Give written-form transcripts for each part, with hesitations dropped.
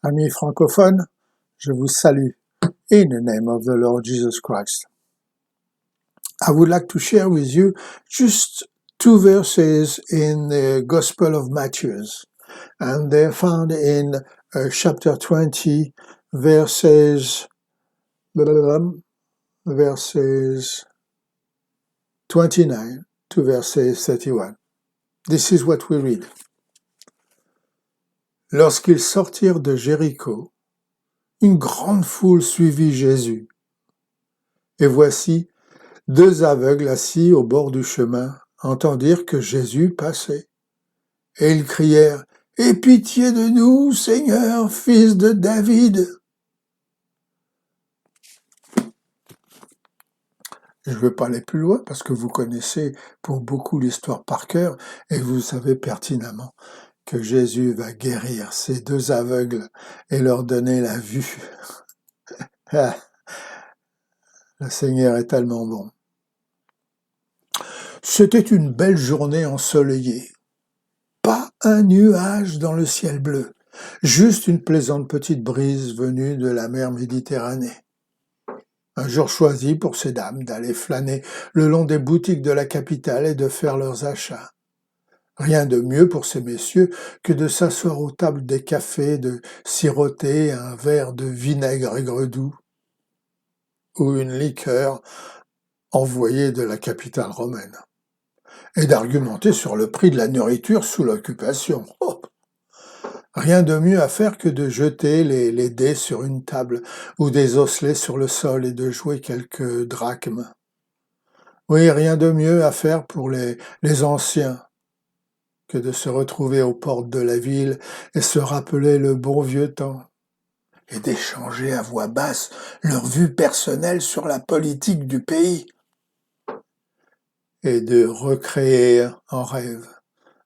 Amis francophones, je vous salue in the name of the Lord Jesus Christ. I would like to share with you just two verses in the Gospel of Matthew, and they're found in chapter 20, verses 29 to verses 31. This is what we read. Lorsqu'ils sortirent de Jéricho, une grande foule suivit Jésus. Et voici, deux aveugles assis au bord du chemin entendirent que Jésus passait. Et ils crièrent, « Aie pitié de nous, Seigneur, fils de David !» Je ne vais pas aller plus loin parce que vous connaissez pour beaucoup l'histoire par cœur et vous savez pertinemment que Jésus va guérir ces deux aveugles et leur donner la vue. Ah, le Seigneur est tellement bon. C'était une belle journée ensoleillée. Pas un nuage dans le ciel bleu, juste une plaisante petite brise venue de la mer Méditerranée. Un jour choisi pour ces dames d'aller flâner le long des boutiques de la capitale et de faire leurs achats. Rien de mieux pour ces messieurs que de s'asseoir aux tables des cafés, de siroter un verre de vinaigre aigre doux ou une liqueur envoyée de la capitale romaine, et d'argumenter sur le prix de la nourriture sous l'occupation. Oh, rien de mieux à faire que de jeter les dés sur une table ou des osselets sur le sol et de jouer quelques drachmes. Oui, rien de mieux à faire pour les anciens que de se retrouver aux portes de la ville et se rappeler le bon vieux temps et d'échanger à voix basse leur vue personnelle sur la politique du pays et de recréer en rêve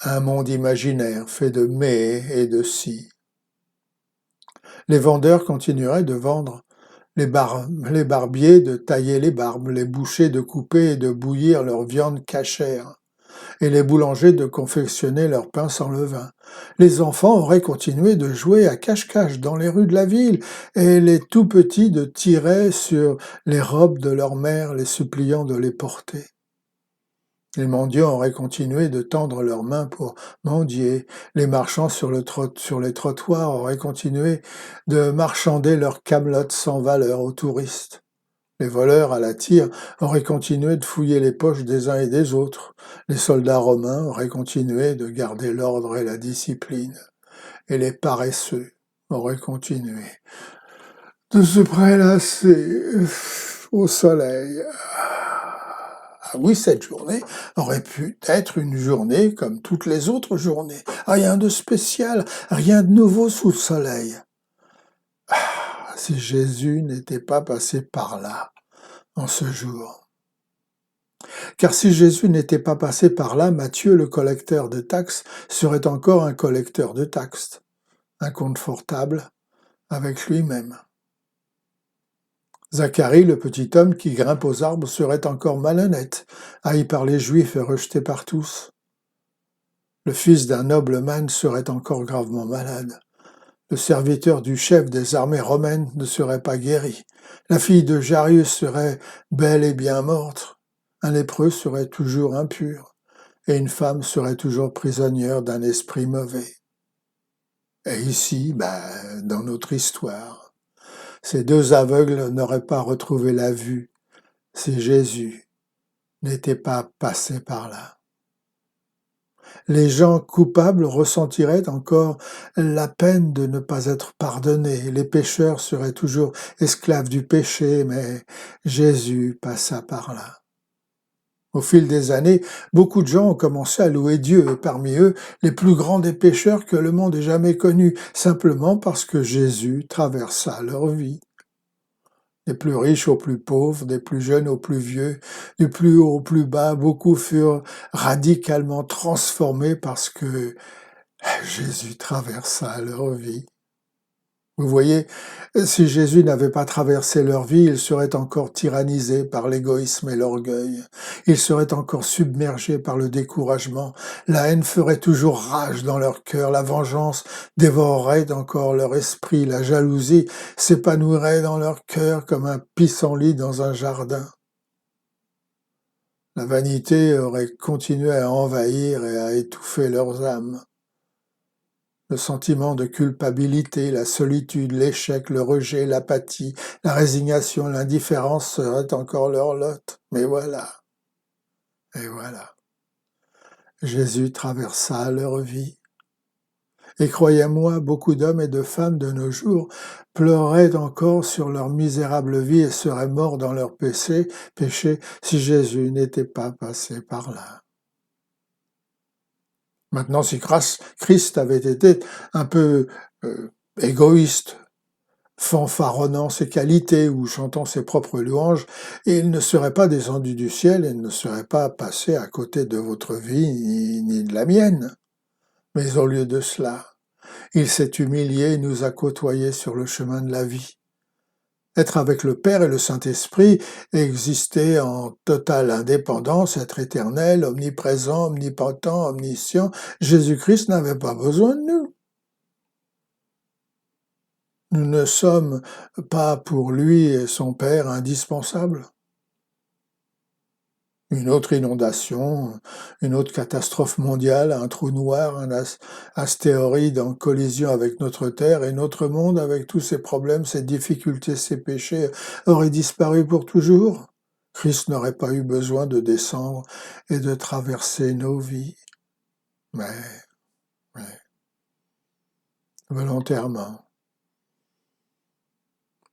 un monde imaginaire fait de mais et de si. Les vendeurs continueraient de vendre, les barbiers de tailler les barbes, les bouchers de couper et de bouillir leur viande cachère, et les boulangers de confectionner leur pain sans levain. Les enfants auraient continué de jouer à cache-cache dans les rues de la ville, et les tout-petits de tirer sur les robes de leur mère, les suppliant de les porter. Les mendiants auraient continué de tendre leurs mains pour mendier. Les marchands sur les trottoirs auraient continué de marchander leurs camelotes sans valeur aux touristes. Les voleurs à la tire auraient continué de fouiller les poches des uns et des autres. Les soldats romains auraient continué de garder l'ordre et la discipline. Et les paresseux auraient continué de se prélasser au soleil. Ah oui, cette journée aurait pu être une journée comme toutes les autres journées. Rien de spécial, rien de nouveau sous le soleil. Si Jésus n'était pas passé par là en ce jour. Car si Jésus n'était pas passé par là, Matthieu, le collecteur de taxes, serait encore un collecteur de taxes, inconfortable avec lui-même. Zacharie, le petit homme qui grimpe aux arbres, serait encore malhonnête, haï par les Juifs et rejeté par tous. Le fils d'un nobleman serait encore gravement malade. Le serviteur du chef des armées romaines ne serait pas guéri. La fille de Jarius serait bel et bien morte. Un lépreux serait toujours impur. Et une femme serait toujours prisonnière d'un esprit mauvais. Et ici, dans notre histoire, ces deux aveugles n'auraient pas retrouvé la vue si Jésus n'était pas passé par là. Les gens coupables ressentiraient encore la peine de ne pas être pardonnés. Les pécheurs seraient toujours esclaves du péché, mais Jésus passa par là. Au fil des années, beaucoup de gens ont commencé à louer Dieu, et parmi eux, les plus grands des pécheurs que le monde ait jamais connus, simplement parce que Jésus traversa leur vie. Des plus riches aux plus pauvres, des plus jeunes aux plus vieux, du plus haut au plus bas, beaucoup furent radicalement transformés parce que Jésus traversa leur vie. Vous voyez, si Jésus n'avait pas traversé leur vie, ils seraient encore tyrannisés par l'égoïsme et l'orgueil. Ils seraient encore submergés par le découragement. La haine ferait toujours rage dans leur cœur. La vengeance dévorerait encore leur esprit. La jalousie s'épanouirait dans leur cœur comme un pissenlit dans un jardin. La vanité aurait continué à envahir et à étouffer leurs âmes. Le sentiment de culpabilité, la solitude, l'échec, le rejet, l'apathie, la résignation, l'indifférence seraient encore leur lot. Mais voilà, et voilà, Jésus traversa leur vie. Et croyez-moi, beaucoup d'hommes et de femmes de nos jours pleureraient encore sur leur misérable vie et seraient morts dans leur péché si Jésus n'était pas passé par là. Maintenant, si Christ avait été un peu égoïste, fanfaronnant ses qualités ou chantant ses propres louanges, il ne serait pas descendu du ciel et ne serait pas passé à côté de votre vie ni de la mienne. Mais au lieu de cela, il s'est humilié et nous a côtoyés sur le chemin de la vie. Être avec le Père et le Saint-Esprit, exister en totale indépendance, être éternel, omniprésent, omnipotent, omniscient, Jésus-Christ n'avait pas besoin de nous. Nous ne sommes pas pour lui et son Père indispensables. Une autre inondation, une autre catastrophe mondiale, un trou noir, un astéroïde en collision avec notre Terre et notre monde avec tous ses problèmes, ses difficultés, ses péchés aurait disparu pour toujours. Christ n'aurait pas eu besoin de descendre et de traverser nos vies. Mais volontairement,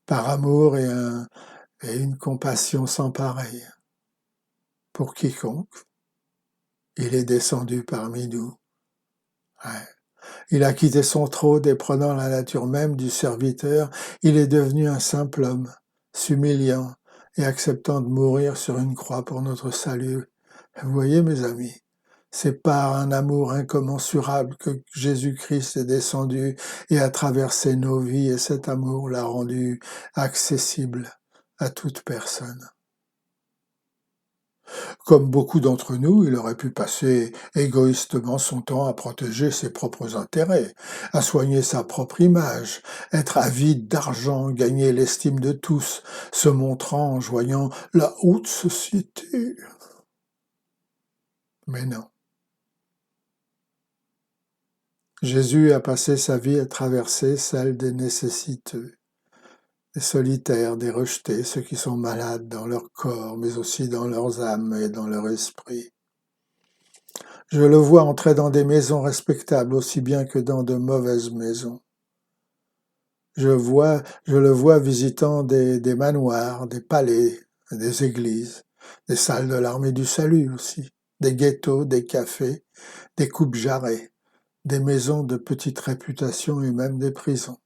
par amour et une compassion sans pareille. Pour quiconque, il est descendu parmi nous. Ouais. Il a quitté son trône et prenant la nature même du serviteur, il est devenu un simple homme, s'humiliant et acceptant de mourir sur une croix pour notre salut. Vous voyez, mes amis, c'est par un amour incommensurable que Jésus-Christ est descendu et a traversé nos vies, et cet amour l'a rendu accessible à toute personne. Comme beaucoup d'entre nous, il aurait pu passer égoïstement son temps à protéger ses propres intérêts, à soigner sa propre image, être avide d'argent, gagner l'estime de tous, se montrant en joignant la haute société. Mais non. Jésus a passé sa vie à traverser celle des nécessiteux, des solitaires, des rejetés, ceux qui sont malades dans leur corps, mais aussi dans leurs âmes et dans leur esprit. Je le vois entrer dans des maisons respectables aussi bien que dans de mauvaises maisons. Je le vois visitant des manoirs, des palais, des églises, des salles de l'armée du salut aussi, des ghettos, des cafés, des coupes jarrets, des maisons de petite réputation et même des prisons.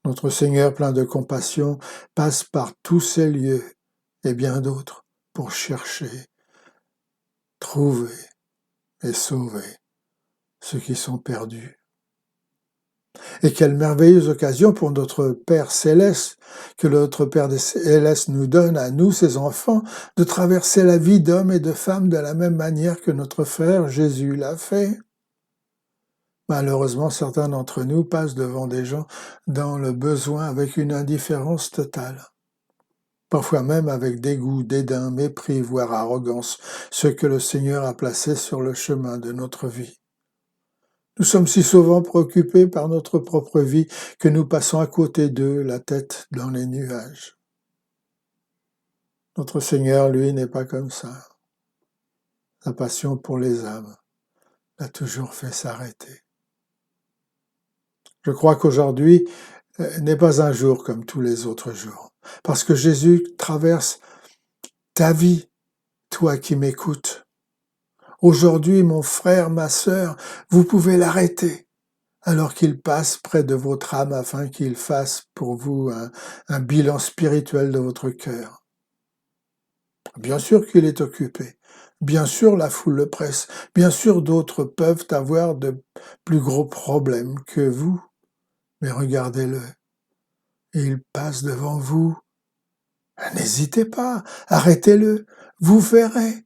Notre Seigneur, plein de compassion, passe par tous ces lieux et bien d'autres pour chercher, trouver et sauver ceux qui sont perdus. Et quelle merveilleuse occasion pour notre Père céleste, que notre Père céleste nous donne à nous, ses enfants, de traverser la vie d'hommes et de femmes de la même manière que notre frère Jésus l'a fait. Malheureusement, certains d'entre nous passent devant des gens dans le besoin avec une indifférence totale. Parfois même avec dégoût, dédain, mépris, voire arrogance, ceux que le Seigneur a placés sur le chemin de notre vie. Nous sommes si souvent préoccupés par notre propre vie que nous passons à côté d'eux, la tête dans les nuages. Notre Seigneur, lui, n'est pas comme ça. Sa passion pour les âmes l'a toujours fait s'arrêter. Je crois qu'aujourd'hui n'est pas un jour comme tous les autres jours, parce que Jésus traverse ta vie, toi qui m'écoutes. Aujourd'hui, mon frère, ma sœur, vous pouvez l'arrêter alors qu'il passe près de votre âme afin qu'il fasse pour vous un bilan spirituel de votre cœur. Bien sûr qu'il est occupé, bien sûr la foule le presse, bien sûr d'autres peuvent avoir de plus gros problèmes que vous, mais regardez-le, il passe devant vous. N'hésitez pas, arrêtez-le, vous verrez.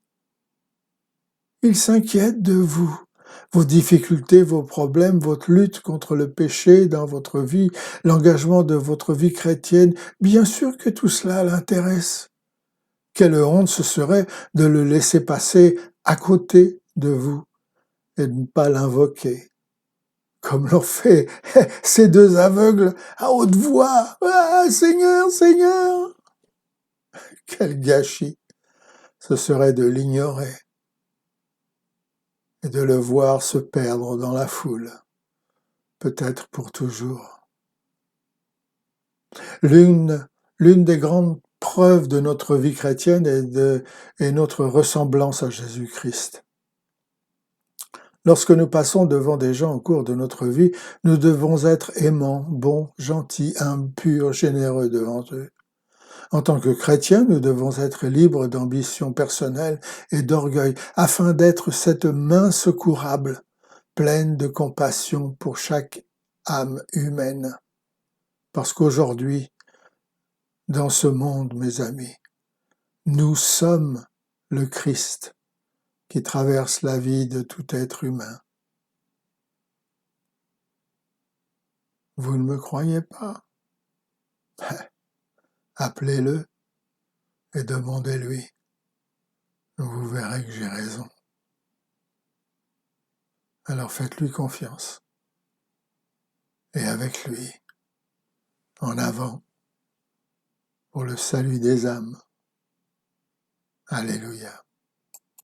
Il s'inquiète de vous, vos difficultés, vos problèmes, votre lutte contre le péché dans votre vie, l'engagement de votre vie chrétienne. Bien sûr que tout cela l'intéresse. Quelle honte ce serait de le laisser passer à côté de vous et de ne pas l'invoquer, comme l'ont fait ces deux aveugles à haute voix. « Ah, Seigneur, Seigneur !» Quel gâchis ce serait de l'ignorer et de le voir se perdre dans la foule, peut-être pour toujours. L'une des grandes preuves de notre vie chrétienne est notre ressemblance à Jésus-Christ. Lorsque nous passons devant des gens au cours de notre vie, nous devons être aimants, bons, gentils, humbles, purs, généreux devant eux. En tant que chrétiens, nous devons être libres d'ambition personnelle et d'orgueil, afin d'être cette main secourable, pleine de compassion pour chaque âme humaine. Parce qu'aujourd'hui, dans ce monde, mes amis, nous sommes le Christ qui traverse la vie de tout être humain. Vous ne me croyez pas? Appelez-le et demandez-lui. Vous verrez que j'ai raison. Alors faites-lui confiance. Et avec lui, en avant, pour le salut des âmes. Alléluia.